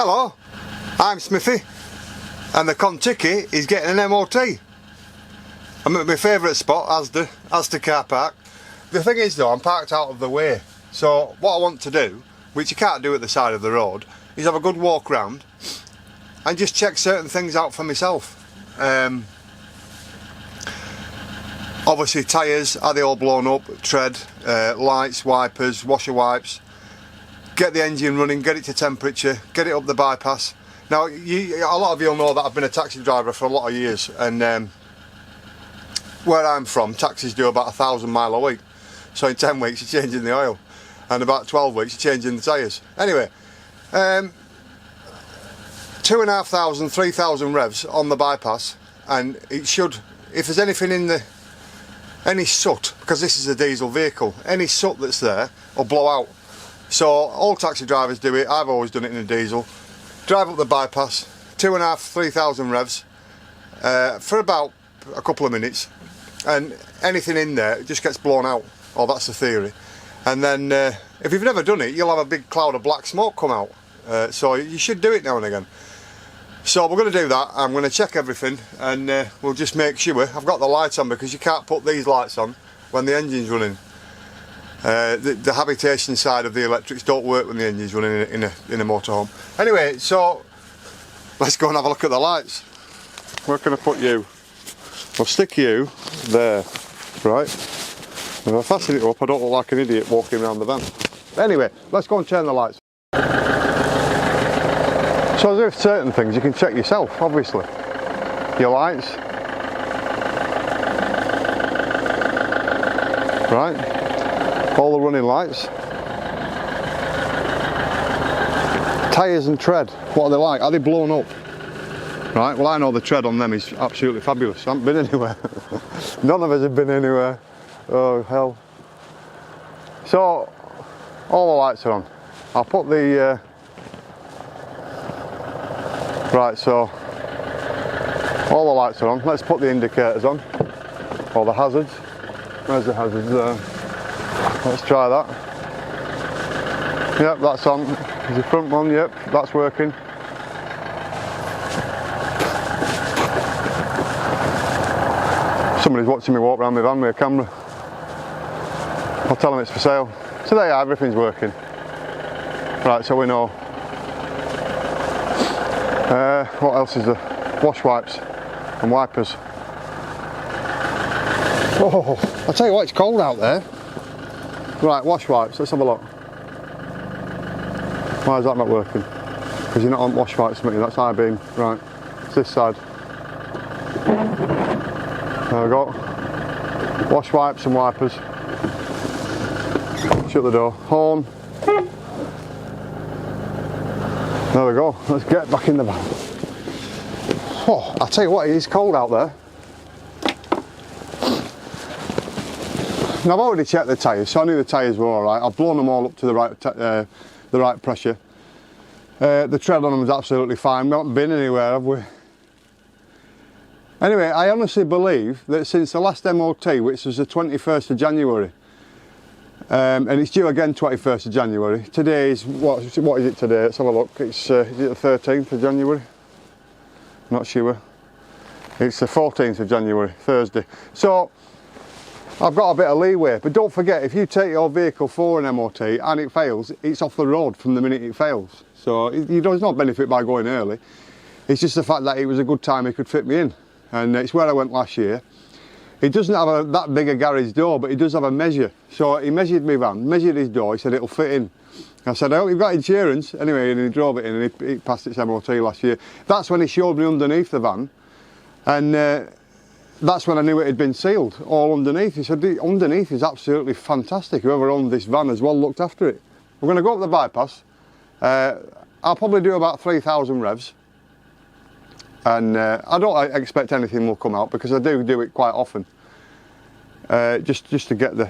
Hello, I'm Smithy and the Contiki is getting an MOT. I'm at my favourite spot, Asda car park. The thing is though, I'm parked out of the way, so what I want to do, which you can't do at the side of the road, is have a good walk round and just check certain things out for myself. Obviously tyres, are they all blown up, tread, lights, wipers, washer wipes, get the engine running, get it to temperature, get it up the bypass. Now a lot of you will know that I've been a taxi driver for a lot of years, and where I'm from, taxis do about 1,000 miles a week, so in 10 weeks you're changing the oil, and about 12 weeks you're changing the tyres. Anyway, 2,500, 3,000 revs on the bypass, and it should, if there's anything in the any soot, because this is a diesel vehicle, any soot that's there will blow out. So all taxi drivers do it, I've always done it in a diesel. Drive up the bypass, 2,500, 3,000 revs for about a couple of minutes, and anything in there just gets blown out, or that's the theory. And then if you've never done it, you'll have a big cloud of black smoke come out, so you should do it now and again. So we're going to do that. I'm going to check everything, and we'll just make sure. I've got the lights on because you can't put these lights on when the engine's running. The habitation side of the electrics don't work when the engine's running in a motorhome. Anyway, so let's go and have a look at the lights. Where can I put you? I'll stick you there, right? If I fasten it up, I don't look like an idiot walking around the van. Anyway, let's go and turn the lights. So there's certain things you can check yourself, obviously. Your lights. Right. All the running lights. Tyres and tread, what are they like? Are they blown up? Right, well I know the tread on them is absolutely fabulous. I haven't been anywhere. None of us have been anywhere. Oh hell. So, all the lights are on. I'll put the... Right, so all the lights are on. Let's put the indicators on, or the hazards. Where's the hazards there? Let's try that. Yep, that's on. Is the front one? Yep, that's working. Somebody's watching me walk around my van with a camera. I'll tell them it's for sale. So there you are, everything's working. Right, so we know. What else is there? Wash wipes and wipers. Oh, I'll tell you what, it's cold out there. Right, wash wipes, let's have a look. Why is that not working? Because you're not on wash wipes, Smithy, that's I-beam. Right, it's this side. There we go. Wash wipes and wipers. Shut the door. Horn. There we go, let's get back in the van. Oh, I'll tell you what, it is cold out there. Now I've already checked the tyres, so I knew the tyres were alright. I've blown them all up to the right pressure. The tread on them is absolutely fine. We haven't been anywhere, have we? Anyway, I honestly believe that since the last MOT, which was the 21st of January, and it's due again 21st of January. Today is, what is it today? Let's have a look. It's, is it the 13th of January? Not sure. It's the 14th of January, Thursday. So, I've got a bit of leeway. But don't forget, if you take your vehicle for an MOT and it fails, it's off the road from the minute it fails. So, there's no benefit by going early. It's just the fact that it was a good time he could fit me in. And it's where I went last year. It doesn't have that big a garage door, but it does have a measure. So he measured my van, measured his door, he said it'll fit in. I said, I hope you've got insurance. Anyway, and he drove it in and he passed its MOT last year. That's when he showed me underneath the van. And that's when I knew it had been sealed, all underneath. He said, underneath is absolutely fantastic. Whoever owned this van has well looked after it. We're going to go up the bypass. I'll probably do about 3,000 revs. And I don't expect anything will come out because I do it quite often. Just to get the,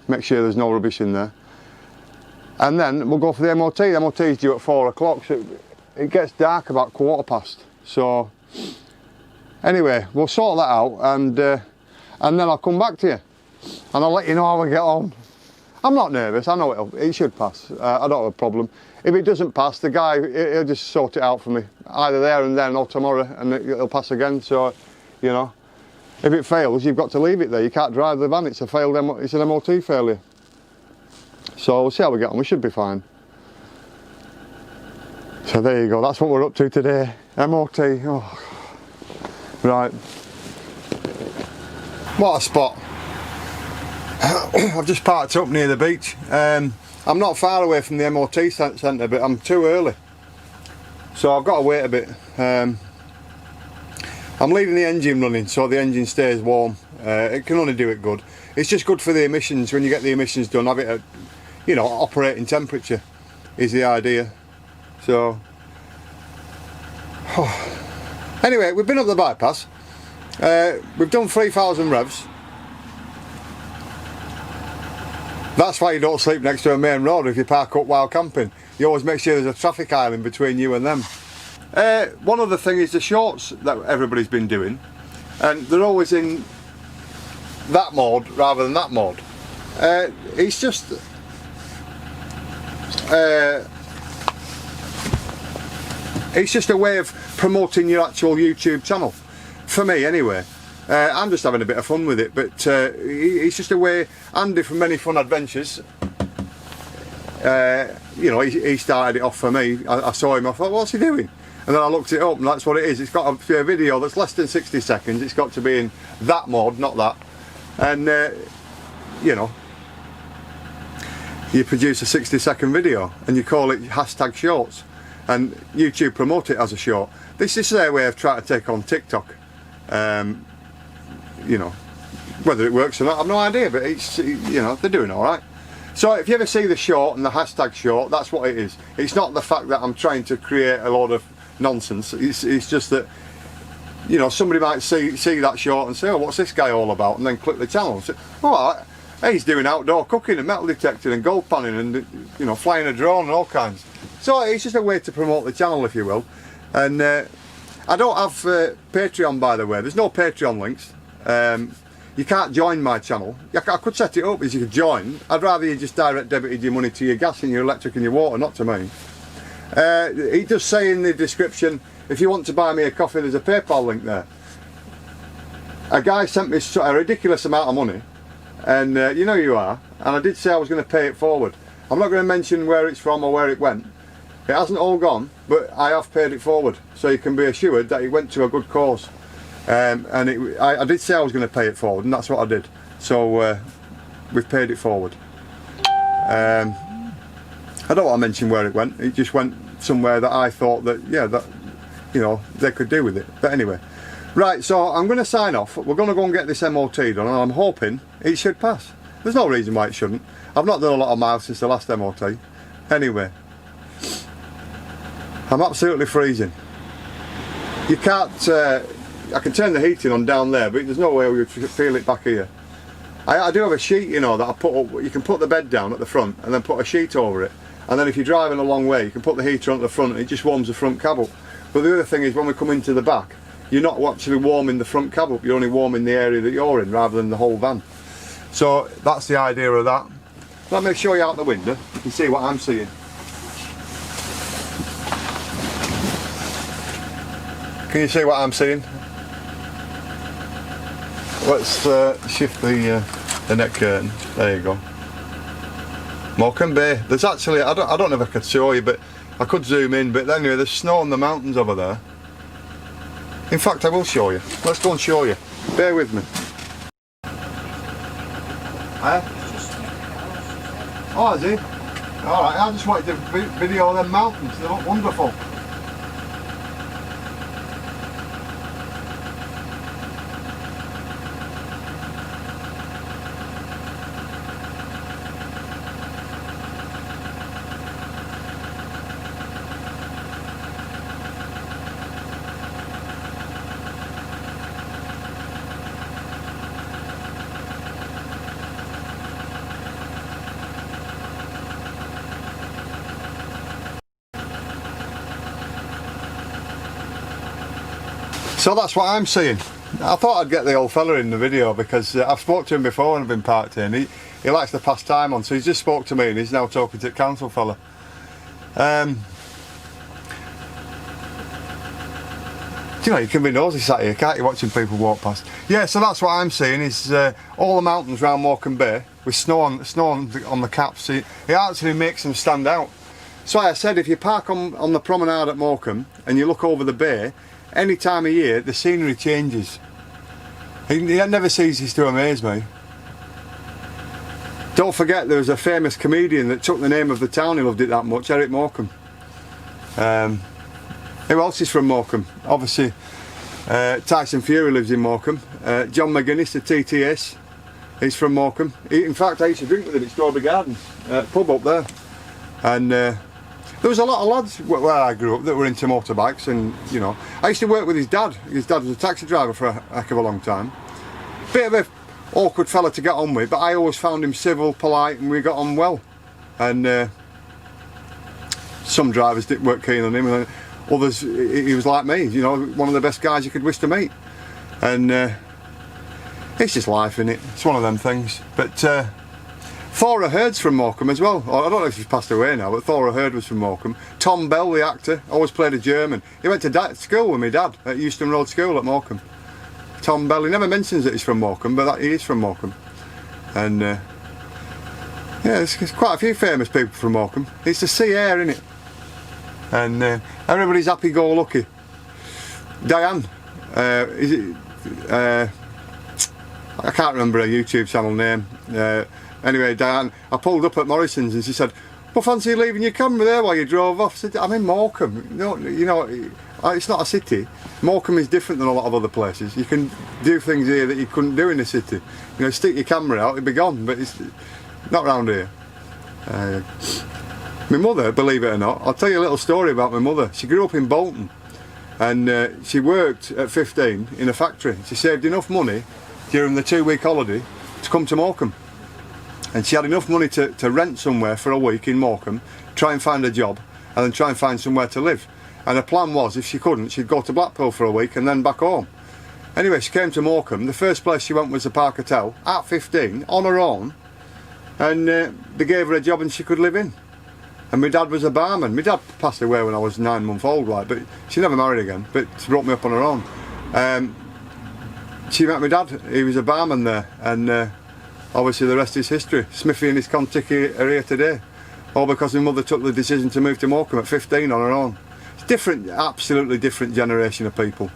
make sure there's no rubbish in there. And then we'll go for the MOT. The MOT is due at 4 o'clock, so it gets dark about 1:15. So anyway, we'll sort that out, and then I'll come back to you and I'll let you know how we get on. I'm not nervous. I know it should pass. I don't have a problem. If it doesn't pass, the guy, he'll just sort it out for me, either there and then or tomorrow, and it'll pass again. So, you know, if it fails, you've got to leave it there. You can't drive the van. It's a failed. It's an MOT failure. So we'll see how we get on. We should be fine. So there you go. That's what we're up to today. MOT. Oh. Right. What a spot. I've just parked up near the beach. I'm not far away from the MOT centre, but I'm too early. So I've got to wait a bit. I'm leaving the engine running so the engine stays warm. It can only do it good. It's just good for the emissions. When you get the emissions done, have it at, you know, operating temperature is the idea. So anyway, we've been up the bypass. We've done 3,000 revs. That's why you don't sleep next to a main road if you park up while camping. You always make sure there's a traffic island between you and them. One other thing is the shorts that everybody's been doing, and they're always in that mode rather than that mode. It's just a way of promoting your actual YouTube channel, for me anyway. I'm just having a bit of fun with it, but it's just a way. Andy from Many Fun Adventures, you know, he started it off for me. I saw him, I thought, what's he doing? And then I looked it up, and that's what it is. It's got to be a video that's less than 60 seconds. It's got to be in that mode, not that. And you know, you produce a 60-second video and you call it #shorts, and YouTube promote it as a short. This is their way of trying to take on TikTok. You know, whether it works or not, I've no idea, but it's, you know, they're doing all right. So if you ever see the short and the #short, that's what it is. It's not the fact that I'm trying to create a lot of nonsense. It's just that, you know, somebody might see that short and say, oh, what's this guy all about, and then click the channel and say, oh, he's doing outdoor cooking and metal detecting and gold panning and, you know, flying a drone and all kinds. So it's just a way to promote the channel, if you will. And I don't have Patreon, by the way. There's no Patreon links. You can't join my channel. I could set it up as you could join. I'd rather you just direct debited your money to your gas and your electric and your water, not to me. It does say in the description, if you want to buy me a coffee, there's a PayPal link there. A guy sent me a ridiculous amount of money, and you know you are, and I did say I was going to pay it forward. I'm not going to mention where it's from or where it went. It hasn't all gone, but I have paid it forward, so you can be assured that it went to a good cause. And I did say I was going to pay it forward, and that's what I did. So we've paid it forward. I don't want to mention where it went. It just went somewhere that I thought that, yeah, that, you know, they could do with it. But anyway, right. So I'm going to sign off. We're going to go and get this MOT done, and I'm hoping it should pass. There's no reason why it shouldn't. I've not done a lot of miles since the last MOT. Anyway, I'm absolutely freezing. You can't. I can turn the heating on down there, but there's no way we would feel it back here. I do have a sheet, you know, that I put up. You can put the bed down at the front and then put a sheet over it, and then if you're driving a long way, you can put the heater on the front and it just warms the front cab up. But the other thing is, when we come into the back, you're not actually warming the front cab up, you're only warming the area that you're in rather than the whole van. So that's the idea of that. Let me show you out the window, you can see what I'm seeing. Can you see what I'm seeing? Let's shift the neck curtain. There you go. Morecambe Bay. There's actually, I don't know if I could show you, but I could zoom in. But anyway, there's snow on the mountains over there. In fact, I will show you. Let's go and show you. Bear with me. Oh, is he? All right. I just wanted to video them mountains. They look wonderful. So that's what I'm seeing. I thought I'd get the old fella in the video because I've spoke to him before and I've been parked in. he likes to pass time on, so he's just spoke to me and he's now talking to the council fella. You know, you can be nosy sat here, can't you, watching people walk past? Yeah, so that's what I'm seeing is all the mountains around Morecambe Bay with snow on the caps. It actually makes them stand out. So I said, if you park on the promenade at Morecambe and you look over the bay, any time of year the scenery changes. It never ceases to amaze me. Don't forget there was a famous comedian that took the name of the town, he loved it that much, Eric Morecambe. Who else is from Morecambe? Obviously Tyson Fury lives in Morecambe. John McGuinness, the TTS, he's from Morecambe. In fact, I used to drink with him at Strawberry Gardens, pub up there. And there was a lot of lads where I grew up that were into motorbikes, and you know, I used to work with his dad. His dad was a taxi driver for a heck of a long time. Bit of a awkward fella to get on with, but I always found him civil, polite, and we got on well. And some drivers weren't keen on him, and others, he was like me, you know, one of the best guys you could wish to meet. And it's just life, innit? It's one of them things. But Thora Heard's from Morecambe as well. I don't know if she's passed away now, but Thora Heard was from Morecambe. Tom Bell, the actor, always played a German. He went to school with my dad at Euston Road School at Morecambe. Tom Bell, he never mentions that he's from Morecambe, but he is from Morecambe. And yeah, there's quite a few famous people from Morecambe. It's the sea air, innit? And everybody's happy-go-lucky. Diane, is it? I can't remember her YouTube channel name. Anyway, Diane, I pulled up at Morrison's and she said, "Well, fancy leaving your camera there while you drove off?" I said, "I'm in Morecambe. No, you know, it's not a city. Morecambe is different than a lot of other places. You can do things here that you couldn't do in the city. You know, stick your camera out, it'd be gone, but it's not round here." My mother, believe it or not, I'll tell you a little story about my mother. She grew up in Bolton, and she worked at 15 in a factory. She saved enough money during the 2-week holiday to come to Morecambe. And she had enough money to rent somewhere for a week in Morecambe, try and find a job, and then try and find somewhere to live. And her plan was, if she couldn't, she'd go to Blackpool for a week and then back home. Anyway, she came to Morecambe. The first place she went was the Park Hotel, at 15, on her own, and they gave her a job and she could live in. And my dad was a barman. My dad passed away when I was 9 months old, like, but she never married again, but she brought me up on her own. She met my dad, he was a barman there, and obviously the rest is history. Smithy and his Contiki are here today, all because my mother took the decision to move to Morecambe at 15 on her own. It's different, absolutely different generation of people.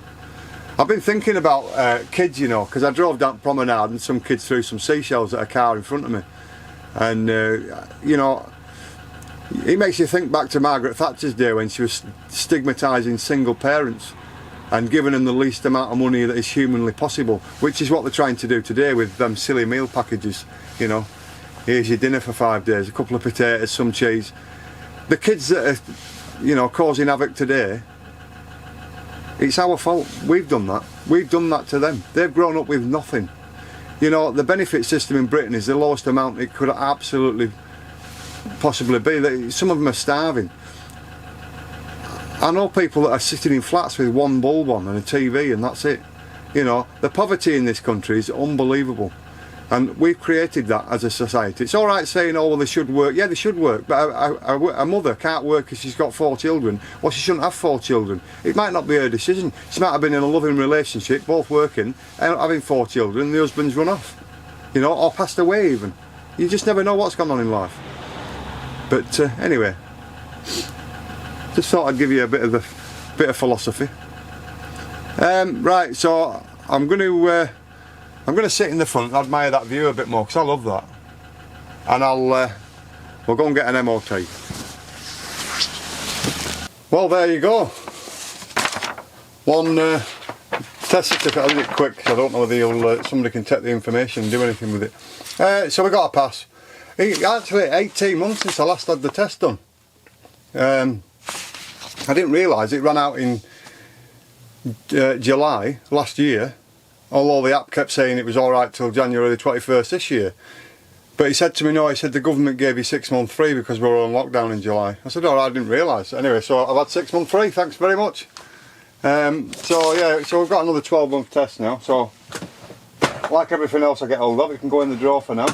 I've been thinking about kids, you know, because I drove down Promenade and some kids threw some seashells at a car in front of me. And, you know, it makes you think back to Margaret Thatcher's day when she was stigmatising single parents and giving them the least amount of money that is humanly possible, which is what they're trying to do today with them silly meal packages. You know, here's your dinner for 5 days, a couple of potatoes, some cheese. The kids that are, you know, causing havoc today, it's our fault. We've done that. We've done that to them. They've grown up with nothing. You know, the benefit system in Britain is the lowest amount it could absolutely possibly be. Some of them are starving. I know people that are sitting in flats with one bulb on and a TV and that's it. You know, the poverty in this country is unbelievable, and we've created that as a society. It's alright saying, oh well, they should work. Yeah, they should work, but a mother can't work because she's got 4 children. Well, she shouldn't have 4 children. It might not be her decision. She might have been in a loving relationship, both working and having 4 children, and the husband's run off, you know, or passed away even. You just never know what's gone on in life. But anyway, just thought I'd give you a bit of philosophy. Right, so I'm going to sit in the front and admire that view a bit more because I love that, and we'll go and get an MOT. Well, there you go. One test certificate. I did it quick because I don't know whether somebody can take the information and do anything with it. So we got a pass. Actually 18 months since I last had the test done. I didn't realise it ran out in July last year, although the app kept saying it was alright till January the 21st this year. But he said to me, no, he said the government gave you 6 months free because we were on lockdown in July. I said, alright, I didn't realise. Anyway, so I've had 6 months free, thanks very much. So yeah, so we've got another 12-month test now, so like everything else I get hold of, it can go in the drawer for now.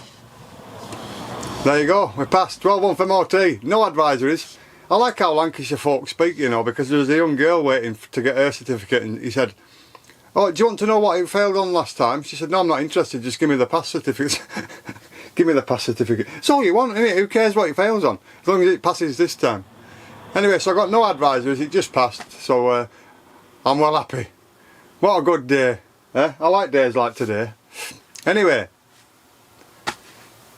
There you go, we passed 12-1 for MOT, no advisories. I like how Lancashire folk speak, you know, because there was a young girl waiting to get her certificate and he said, oh, do you want to know what it failed on last time? She said, no, I'm not interested, just give me the pass certificate. Give me the pass certificate. It's all you want, isn't it? Who cares what it fails on, as long as it passes this time. Anyway, so I got no advisories, it just passed, so I'm well happy. What a good day, eh? I like days like today. Anyway,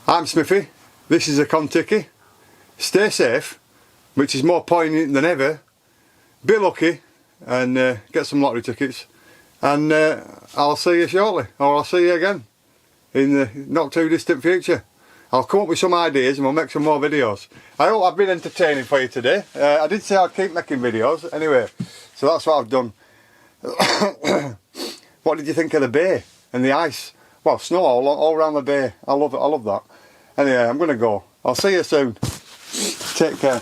I'm Smithy, this is a Contiki. Stay safe, which is more poignant than ever. Be lucky and get some lottery tickets. And I'll see you shortly, or I'll see you again in the not too distant future. I'll come up with some ideas and we'll make some more videos. I hope I've been entertaining for you today. I did say I'd keep making videos anyway, so that's what I've done. What did you think of the bay and the ice? Well, snow all around the bay. I love it, I love that. Anyway, I'm gonna go. I'll see you soon. Take care.